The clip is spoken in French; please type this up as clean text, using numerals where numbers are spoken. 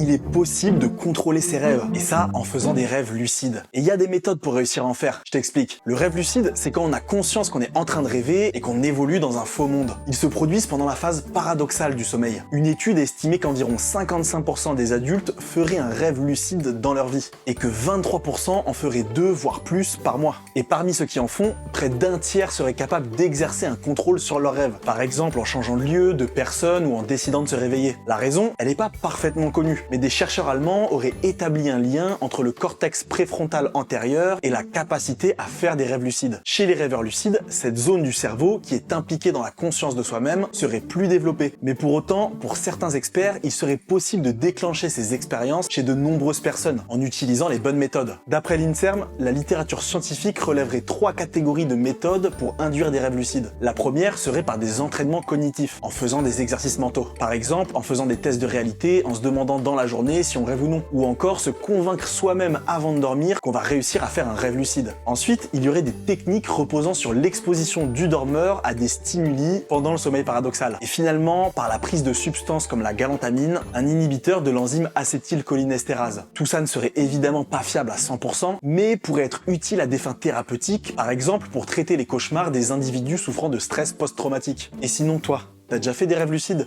Il est possible de contrôler ses rêves, et ça en faisant des rêves lucides. Et il y a des méthodes pour réussir à en faire, je t'explique. Le rêve lucide, c'est quand on a conscience qu'on est en train de rêver et qu'on évolue dans un faux monde. Ils se produisent pendant la phase paradoxale du sommeil. Une étude a estimé qu'environ 55% des adultes feraient un rêve lucide dans leur vie, et que 23% en feraient 2 voire plus par mois. Et parmi ceux qui en font, près d'un tiers seraient capables d'exercer un contrôle sur leurs rêves, par exemple en changeant de lieu, de personne ou en décidant de se réveiller. La raison, elle n'est pas parfaitement connue, mais des chercheurs allemands auraient établi un lien entre le cortex préfrontal antérieur et la capacité à faire des rêves lucides. Chez les rêveurs lucides, cette zone du cerveau qui est impliquée dans la conscience de soi-même serait plus développée. Mais pour autant, pour certains experts, il serait possible de déclencher ces expériences chez de nombreuses personnes en utilisant les bonnes méthodes. D'après l'INSERM, la littérature scientifique relèverait 3 catégories de méthodes pour induire des rêves lucides. La première serait par des entraînements cognitifs, en faisant des exercices mentaux. Par exemple, en faisant des tests de réalité, en se demandant dans la journée si on rêve ou non, ou encore se convaincre soi-même avant de dormir qu'on va réussir à faire un rêve lucide. Ensuite, il y aurait des techniques reposant sur l'exposition du dormeur à des stimuli pendant le sommeil paradoxal. Et finalement, par la prise de substances comme la galantamine, un inhibiteur de l'enzyme acétylcholinestérase. Tout ça ne serait évidemment pas fiable à 100%, mais pourrait être utile à des fins thérapeutiques, par exemple pour traiter les cauchemars des individus souffrant de stress post-traumatique. Et sinon toi, t'as déjà fait des rêves lucides ?